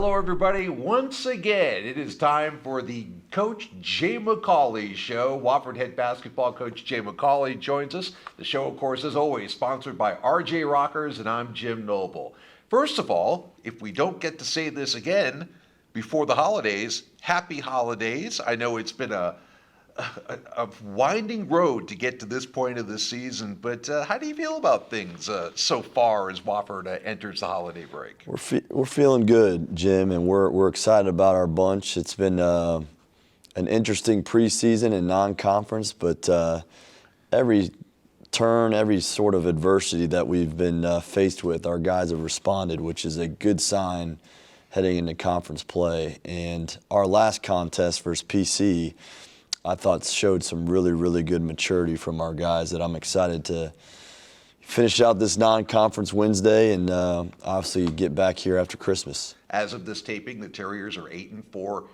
hello everybody. Once again, it is time for the Coach Jay McAuley Show. Wofford head basketball coach Jay McAuley joins us. The show, of course, as always, sponsored by RJ Rockers, and I'm Jim Noble. First of all, if we don't get to say this again before the holidays, happy holidays. I know it's been a winding road to get to this point of the season, but how do you feel about things so far as Wofford enters the holiday break? We're feeling good, Jim, and we're excited about our bunch. It's been an interesting preseason and non-conference, but every turn, every sort of adversity that we've been faced with, our guys have responded, which is a good sign heading into conference play. And our last contest versus PC, I thought showed some really, really good maturity from our guys that I'm excited to finish out this non-conference Wednesday and obviously get back here after Christmas. As of this taping, the Terriers are 8-4,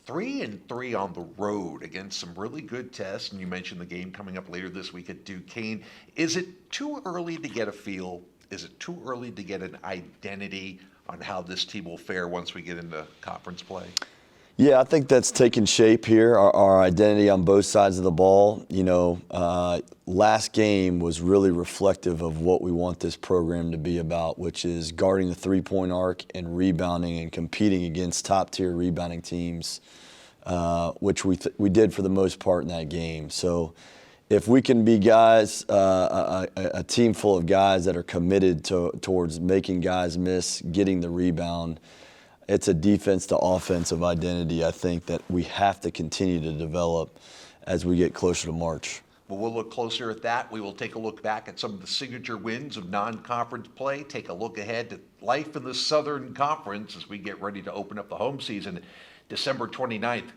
3-3 on the road against some really good tests. And you mentioned the game coming up later this week at Duquesne. Is it too early to get a feel? Is it too early to get an identity on how this team will fare once we get into conference play? Yeah, I think that's taken shape here, our identity on both sides of the ball. You know, last game was really reflective of what we want this program to be about, which is guarding the three-point arc and rebounding and competing against top-tier rebounding teams, which we did for the most part in that game. So if we can be guys, a team full of guys that are committed towards making guys miss, getting the rebound, it's a defense to offensive identity, I think, that we have to continue to develop as we get closer to March. Well, we'll look closer at that. We will take a look back at some of the signature wins of non-conference play, take a look ahead to life in the Southern Conference as we get ready to open up the home season December 29th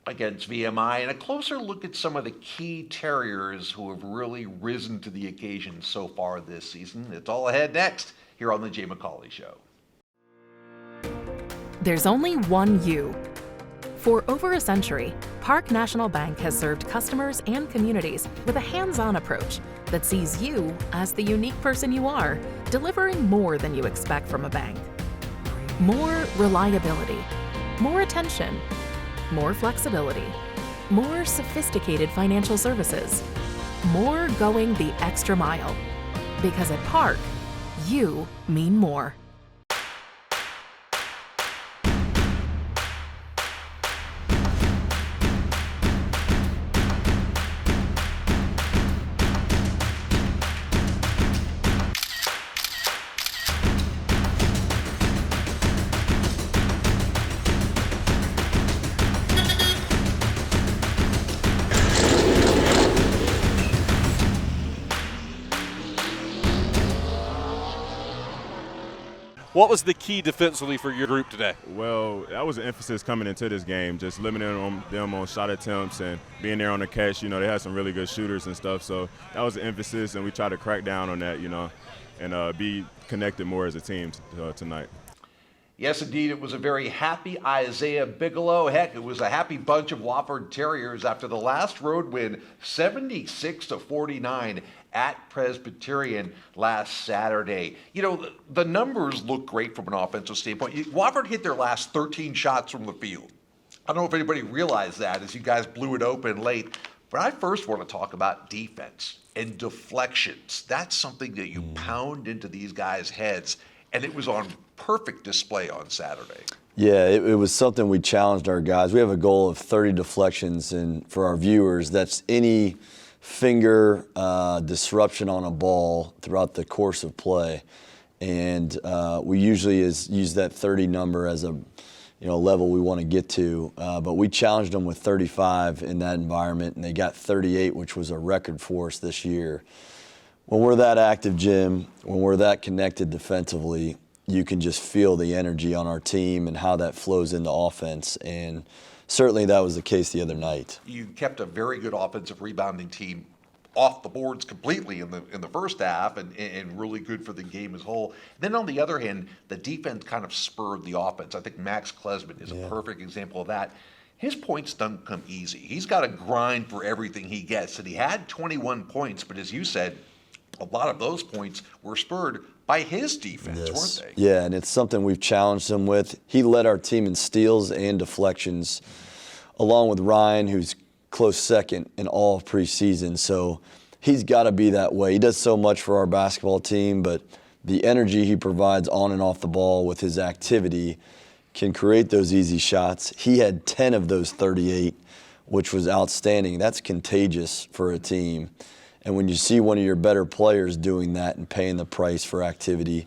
against VMI, and a closer look at some of the key Terriers who have really risen to the occasion so far this season. It's all ahead next here on the Jay McAuley Show. There's only one you. For over a century, Park National Bank has served customers and communities with a hands-on approach that sees you as the unique person you are, delivering more than you expect from a bank. More reliability, more attention, more flexibility, more sophisticated financial services, more going the extra mile. Because at Park, you mean more. What was the key defensively for your group today? Well, that was an emphasis coming into this game, just limiting them on shot attempts and being there on the catch. You know, they had some really good shooters and stuff, so that was an emphasis, and we tried to crack down on that, you know, and be connected more as a team tonight. Yes, indeed, it was a very happy Isaiah Bigelow. Heck, it was a happy bunch of Wofford Terriers after the last road win, 76-49 at Presbyterian last Saturday. You know, the numbers look great from an offensive standpoint. Wofford hit their last 13 shots from the field. I don't know if anybody realized that as you guys blew it open late. But I first want to talk about defense and deflections. That's something that you pound into these guys' heads, and it was on perfect display on Saturday. Yeah, it was something we challenged our guys. We have a goal of 30 deflections, and for our viewers, that's any finger disruption on a ball throughout the course of play. And we usually use that 30 number as a level we want to get to. But we challenged them with 35 in that environment, and they got 38, which was a record for us this year. When we're that active, Jim, when we're that connected defensively, you can just feel the energy on our team and how that flows into offense. And certainly that was the case the other night. You kept a very good offensive rebounding team off the boards completely in the first half, and really good for the game as a whole. Then on the other hand, the defense kind of spurred the offense. I think Max Klesman is a perfect example of that. His points don't come easy. He's got to grind for everything he gets. And he had 21 points, but as you said, a lot of those points were spurred by his defense, weren't they? Yeah, and it's something we've challenged him with. He led our team in steals and deflections, along with Ryan, who's close second in all of preseason. So he's got to be that way. He does so much for our basketball team, but the energy he provides on and off the ball with his activity can create those easy shots. He had 10 of those 38, which was outstanding. That's contagious for a team. And when you see one of your better players doing that and paying the price for activity,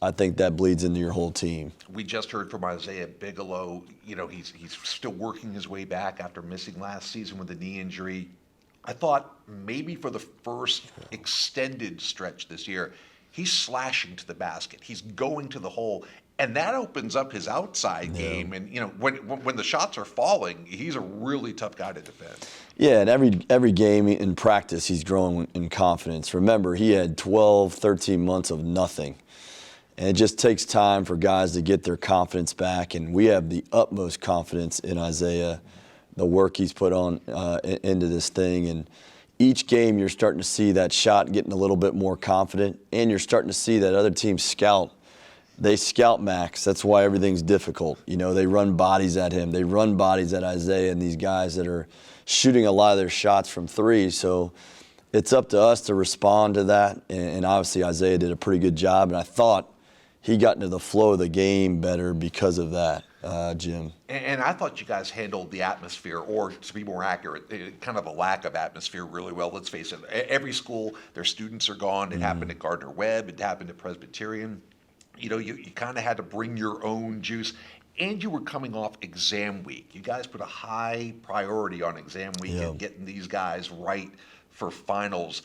I think that bleeds into your whole team. We just heard from Isaiah Bigelow. You know, he's still working his way back after missing last season with a knee injury. I thought maybe for the first extended stretch this year, he's slashing to the basket. He's going to the hole. And that opens up his outside game. And, you know, when the shots are falling, he's a really tough guy to defend. Yeah, and every game in practice, he's growing in confidence. Remember, he had 12, 13 months of nothing. And it just takes time for guys to get their confidence back. And we have the utmost confidence in Isaiah, the work he's put on into this thing. And each game, you're starting to see that shot getting a little bit more confident. And you're starting to see that other team scout. They scout Max. That's why everything's difficult. You know, they run bodies at him. They run bodies at Isaiah and these guys that are shooting a lot of their shots from three. So it's up to us to respond to that. And obviously Isaiah did a pretty good job. And I thought he got into the flow of the game better because of that, Jim. And I thought you guys handled the atmosphere, or to be more accurate, kind of a lack of atmosphere really well. Let's face it, every school, their students are gone. It happened at Gardner-Webb. It happened at Presbyterian. You know, you kind of had to bring your own juice, and you were coming off exam week. You guys put a high priority on exam week and getting these guys right for finals,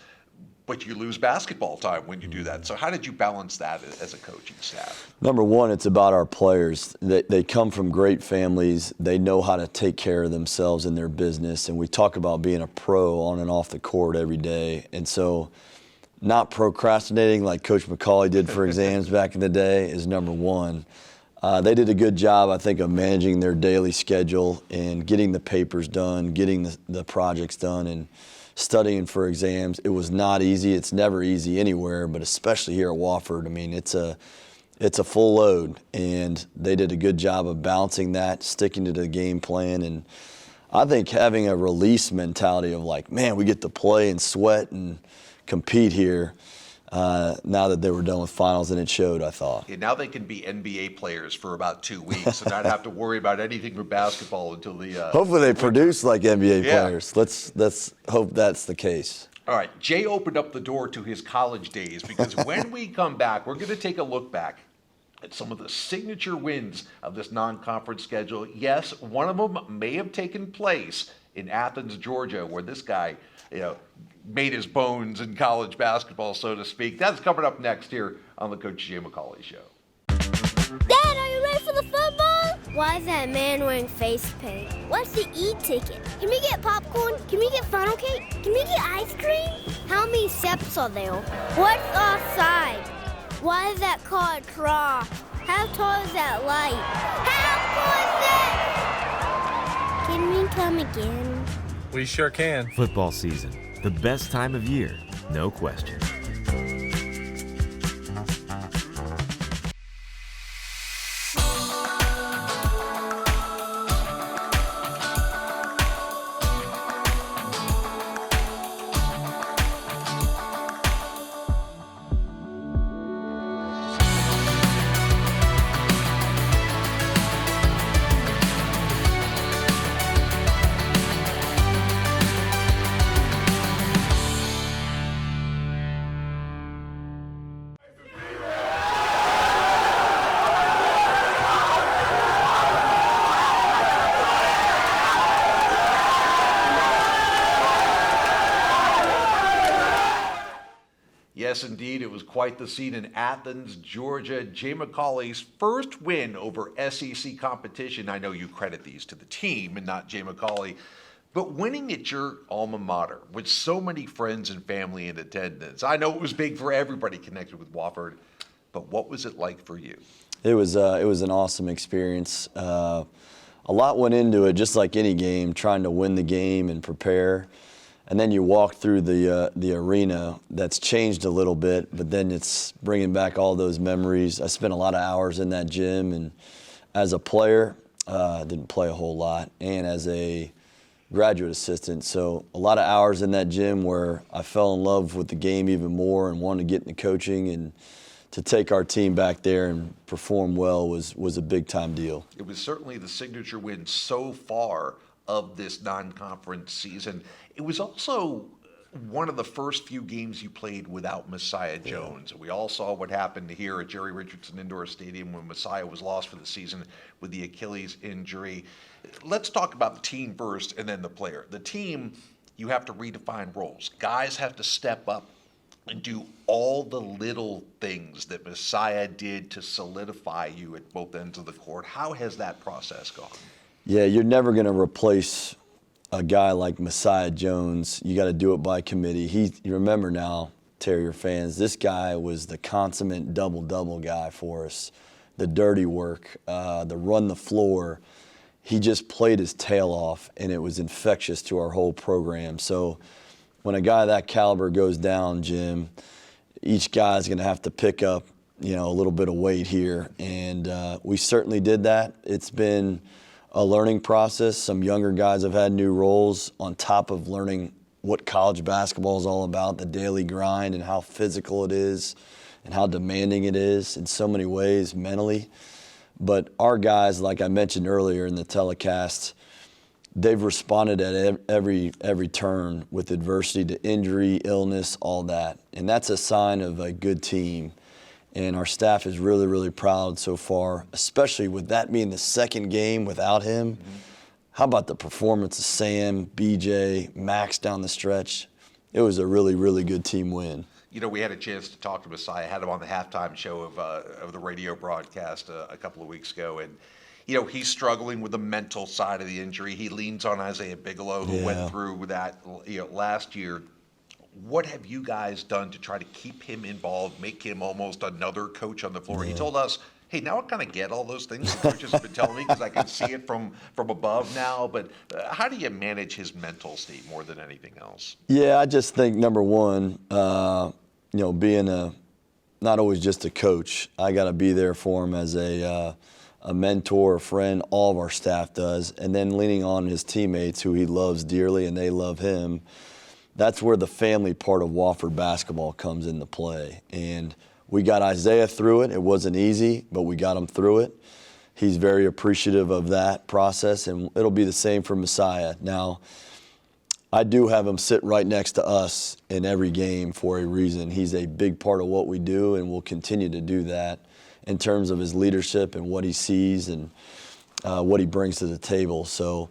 but you lose basketball time when you do that. So how did you balance that as a coaching staff? Number one, it's about our players. They come from great families. They know how to take care of themselves in their business, and we talk about being a pro on and off the court every day. And so not procrastinating like Coach McAuley did for exams back in the day is number one. They did a good job, I think, of managing their daily schedule and getting the papers done, getting the projects done, and studying for exams. It was not easy. It's never easy anywhere, but especially here at Wofford. I mean, it's a full load, and they did a good job of balancing that, sticking to the game plan, and I think having a release mentality of like, man, we get to play and sweat and compete here now that they were done with finals, and it showed, I thought. Yeah, now they can be NBA players for about 2 weeks and not have to worry about anything with basketball until the hopefully they produce like NBA players. Let's hope that's the case. All right, Jay opened up the door to his college days, because when we come back, we're going to take a look back at some of the signature wins of this non-conference schedule. Yes, one of them may have taken place in Athens, Georgia, where this guy, made his bones in college basketball, so to speak. That's coming up next here on the Coach Jay McAuley Show. Dad, are you ready for the football? Why is that man wearing face paint? What's the e-ticket? Can we get popcorn? Can we get funnel cake? Can we get ice cream? How many steps are there? What's offside? Why is that car a trough? How tall is that light? How cool is it? Can we come again? We sure can. Football season, the best time of year, no question. Yes, indeed, it was quite the scene in Athens, Georgia. Jay McAuley's first win over SEC competition. I know you credit these to the team and not Jay McAuley, but winning at your alma mater with so many friends and family in attendance. I know it was big for everybody connected with Wofford, but what was it like for you? It was an awesome experience. A lot went into it, just like any game, trying to win the game and prepare. And then you walk through the arena. That's changed a little bit, but then it's bringing back all those memories. I spent a lot of hours in that gym, and as a player, didn't play a whole lot, and as a graduate assistant, so a lot of hours in that gym where I fell in love with the game even more and wanted to get into coaching, and to take our team back there and perform well was a big time deal. It was certainly the signature win so far of this non-conference season. It was also one of the first few games you played without Messiah Jones. We all saw what happened here at Jerry Richardson Indoor Stadium when Messiah was lost for the season with the Achilles injury. Let's talk about the team first and then the player. The team, you have to redefine roles. Guys have to step up and do all the little things that Messiah did to solidify you at both ends of the court. How has that process gone? Yeah, you're never going to replace a guy like Messiah Jones. You got to do it by committee. You remember now, Terrier fans, this guy was the consummate double-double guy for us. The dirty work, the run the floor. He just played his tail off, and it was infectious to our whole program. So when a guy of that caliber goes down, Jim, each guy's going to have to pick up, a little bit of weight here, and we certainly did that. It's been a learning process. Some younger guys have had new roles on top of learning what college basketball is all about, the daily grind and how physical it is and how demanding it is in so many ways mentally. But our guys, like I mentioned earlier in the telecast, they've responded at every turn with adversity to injury, illness, all that. And that's a sign of a good team. And our staff is really, really proud so far, especially with that being the second game without him. Mm-hmm. How about the performance of Sam, BJ, Max down the stretch? It was a really, really good team win. We had a chance to talk to Messiah. I had him on the halftime show of the radio broadcast a couple of weeks ago. And, he's struggling with the mental side of the injury. He leans on Isaiah Bigelow, who went through that last year. What have you guys done to try to keep him involved, make him almost another coach on the floor? He told us, hey, now I kind of get all those things the coaches have been telling me because I can see it from above now. But how do you manage his mental state more than anything else? Yeah, I just think, number one, being not always just a coach, I got to be there for him as a mentor, a friend. All of our staff does. And then leaning on his teammates who he loves dearly and they love him. That's where the family part of Wofford basketball comes into play. And we got Isaiah through it. It wasn't easy, but we got him through it. He's very appreciative of that process, and it'll be the same for Messiah. Now, I do have him sit right next to us in every game for a reason. He's a big part of what we do, and we'll continue to do that in terms of his leadership and what he sees and what he brings to the table. So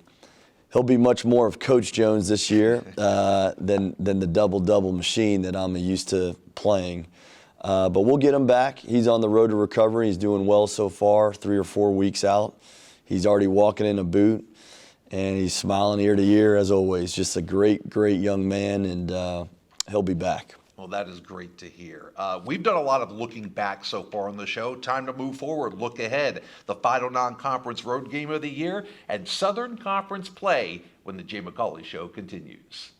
he'll be much more of Coach Jones this year than the double-double machine that I'm used to playing. But we'll get him back. He's on the road to recovery. He's doing well so far, 3 or 4 weeks out. He's already walking in a boot, and he's smiling ear to ear as always. Just a great, great young man, and he'll be back. Well, that is great to hear. We've done a lot of looking back so far on the show. Time to move forward, look ahead. The final non-conference road game of the year and Southern Conference play when the Jay McAuley Show continues.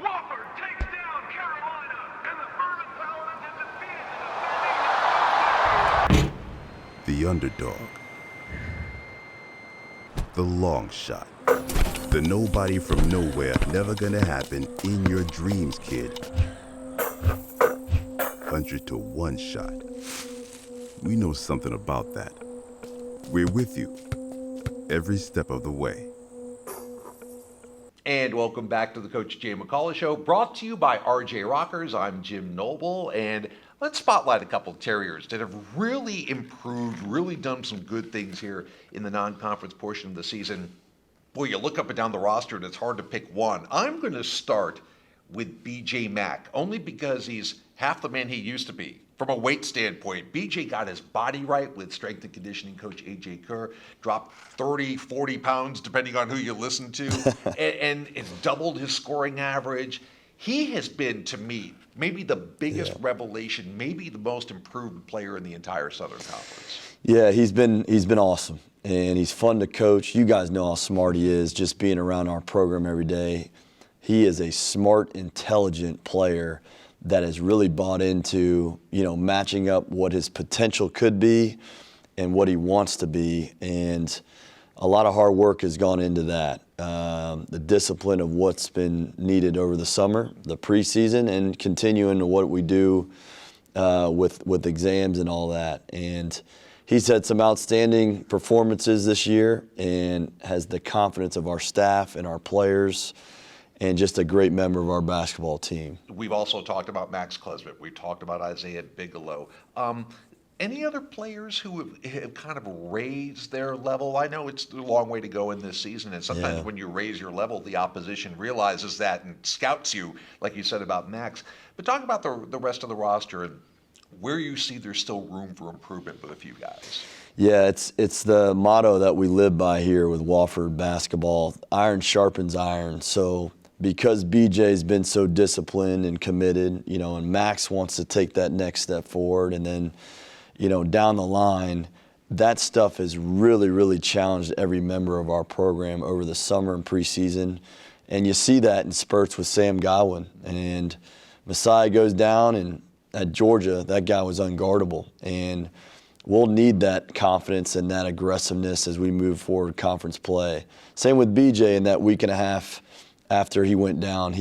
Wofford takes down Carolina, and the Furman Paladins have defeated The underdog. The long shot. The nobody from nowhere, never gonna happen in your dreams, kid. 100 to 1 shot. We know something about that. We're with you every step of the way. And welcome back to the Coach Jay McAuley Show, brought to you by RJ Rockers. I'm Jim Noble, and let's spotlight a couple of Terriers that have really improved, really done some good things here in the non-conference portion of the season. Boy, you look up and down the roster and it's hard to pick one. I'm going to start with B.J. Mack, only because he's half the man he used to be. From a weight standpoint, B.J. got his body right with strength and conditioning coach A.J. Kerr, dropped 30, 40 pounds, depending on who you listen to, and it's doubled his scoring average. He has been, to me, maybe the biggest revelation, maybe the most improved player in the entire Southern Conference. Yeah, he's been awesome, and he's fun to coach. You guys know how smart he is, just being around our program every day. He is a smart, intelligent player that has really bought into, matching up what his potential could be and what he wants to be. And a lot of hard work has gone into that. The discipline of what's been needed over the summer, the preseason, and continuing to what we do with exams and all that. And he's had some outstanding performances this year and has the confidence of our staff and our players, and just a great member of our basketball team. We've also talked about Max Klesmit. We've talked about Isaiah Bigelow. Any other players who have kind of raised their level? I know it's a long way to go in this season, and sometimes when you raise your level, the opposition realizes that and scouts you, like you said about Max. But talk about the rest of the roster and where you see there's still room for improvement with a few guys. Yeah, it's the motto that we live by here with Wofford basketball. Iron sharpens iron. So because BJ's been so disciplined and committed, and Max wants to take that next step forward, and then, down the line, that stuff has really, really challenged every member of our program over the summer and preseason. And you see that in spurts with Sam Godwin. And Messiah goes down, and at Georgia, that guy was unguardable. And we'll need that confidence and that aggressiveness as we move forward conference play. Same with BJ in that week and a half after he went down.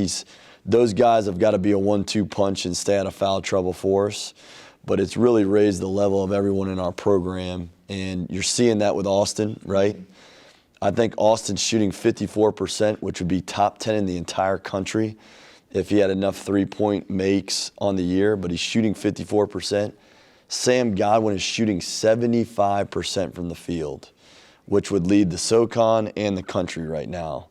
Those guys have got to be a 1-2 punch and stay out of foul trouble for us. But it's really raised the level of everyone in our program. And you're seeing that with Austin, right? I think Austin's shooting 54%, which would be top 10 in the entire country if he had enough three-point makes on the year, but he's shooting 54%. Sam Godwin is shooting 75% from the field, which would lead the SoCon and the country right now.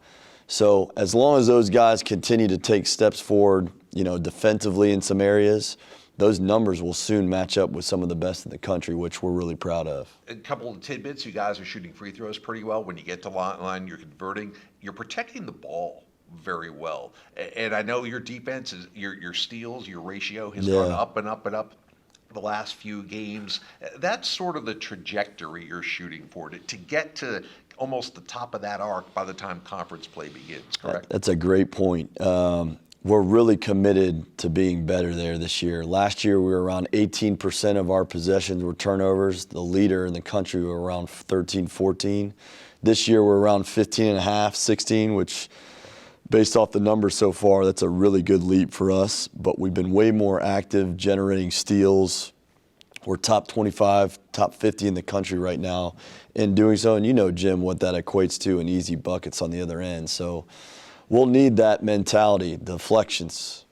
So as long as those guys continue to take steps forward, defensively in some areas, those numbers will soon match up with some of the best in the country, which we're really proud of. A couple of tidbits. You guys are shooting free throws pretty well. When you get to line, you're converting. You're protecting the ball very well. And I know your defense, your steals, your ratio has gone up and up and up the last few games. That's sort of the trajectory you're shooting for, to get to almost the top of that arc by the time conference play begins, correct? That's a great point. We're really committed to being better there this year. Last year, we were around 18% of our possessions were turnovers. The leader in the country were around 13, 14. This year, we're around 15.5, 16, which, based off the numbers so far, that's a really good leap for us. But we've been way more active generating steals. We're top 25, top 50 in the country right now in doing so. And Jim, what that equates to in easy buckets on the other end. So we'll need that mentality, deflections,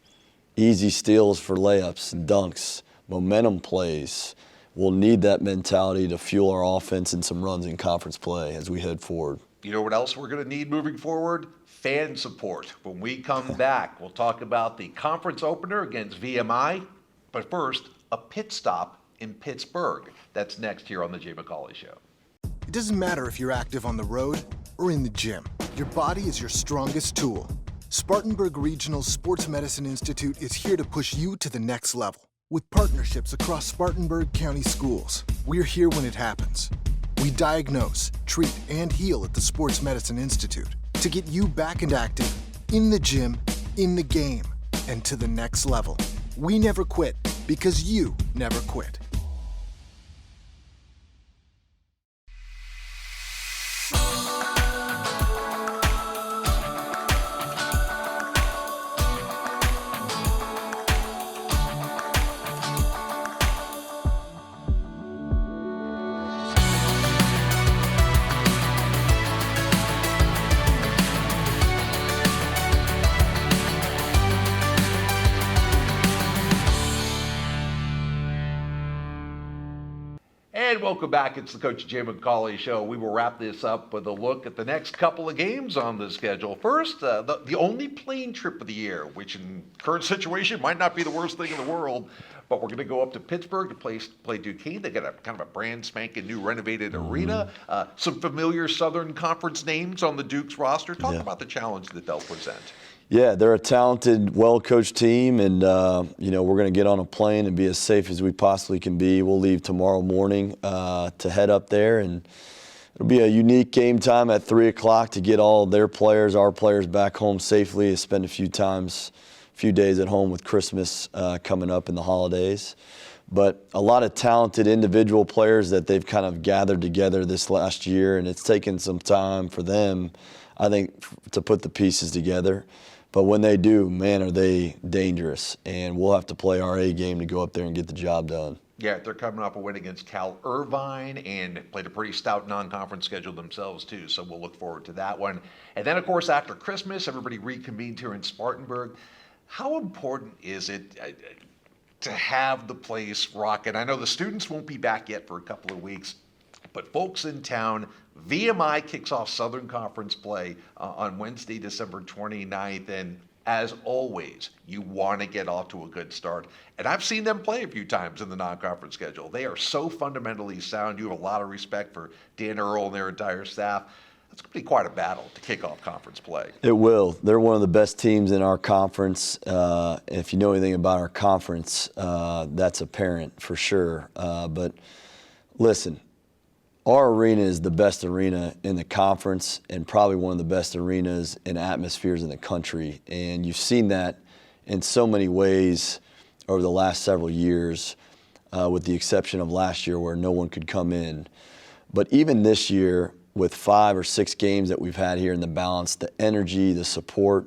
easy steals for layups and dunks, momentum plays. We'll need that mentality to fuel our offense and some runs in conference play as we head forward. You know what else we're going to need moving forward? Fan support. When we come back, we'll talk about the conference opener against VMI. But first, a pit stop in Pittsburgh. That's next here on the Jay McAuley Show. It doesn't matter if you're active on the road or in the gym. Your body is your strongest tool. Spartanburg Regional Sports Medicine Institute is here to push you to the next level. With partnerships across Spartanburg County schools, we're here when it happens. We diagnose, treat, and heal at the Sports Medicine Institute to get you back and active, in the gym, in the game, and to the next level. We never quit because you never quit. And welcome back. It's the Coach Jay McAuley Show. We will wrap this up with a look at the next couple of games on the schedule. First, the only plane trip of the year, which in current situation might not be the worst thing in the world, but we're going to go up to Pittsburgh to play Duquesne. They got a kind of a brand spanking new renovated arena. Some familiar Southern Conference names on the Duke's roster. Talk about the challenge that they'll present. Yeah, they're a talented, well-coached team, and we're going to get on a plane and be as safe as we possibly can be. We'll leave tomorrow morning to head up there, and it'll be a unique game time at 3 o'clock to get all their players, our players, back home safely. Spend a few days at home with Christmas coming up in the holidays. But a lot of talented individual players that they've kind of gathered together this last year, and it's taken some time for them, I think, to put the pieces together. But when they do, man, are they dangerous. And we'll have to play our A game to go up there and get the job done. Yeah, they're coming off a win against Cal Irvine and played a pretty stout non-conference schedule themselves, too. So we'll look forward to that one. And then, of course, after Christmas, everybody reconvened here in Spartanburg. How important is it to have the place rocking? I know the students won't be back yet for a couple of weeks, but folks in town, VMI kicks off Southern Conference play on Wednesday, December 29th, and as always, you want to get off to a good start. And I've seen them play a few times in the non-conference schedule. They are so fundamentally sound. You have a lot of respect for Dan Earl and their entire staff. It's going to be quite a battle to kick off conference play. It will. They're one of the best teams in our conference. If you know anything about our conference, that's apparent for sure. But listen, our arena is the best arena in the conference and probably one of the best arenas and atmospheres in the country. And you've seen that in so many ways over the last several years, with the exception of last year where no one could come in. But even this year, with 5 or 6 games that we've had here in the balance, the energy, the support,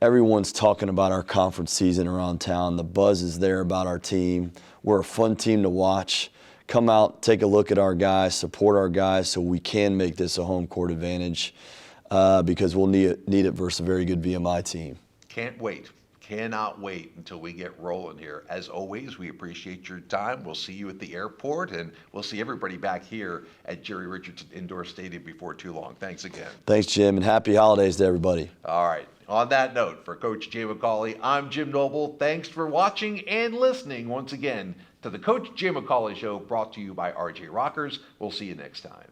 everyone's talking about our conference season around town. The buzz is there about our team. We're a fun team to watch. Come out, take a look at our guys, support our guys so we can make this a home court advantage because we'll need it versus a very good VMI team. Can't wait. Cannot wait until we get rolling here. As always, we appreciate your time. We'll see you at the airport, and we'll see everybody back here at Jerry Richardson Indoor Stadium before too long. Thanks again. Thanks, Jim, and happy holidays to everybody. All right. On that note, for Coach Jay McAuley, I'm Jim Noble. Thanks for watching and listening once again to the Coach Jay McAuley Show, brought to you by RJ Rockers. We'll see you next time.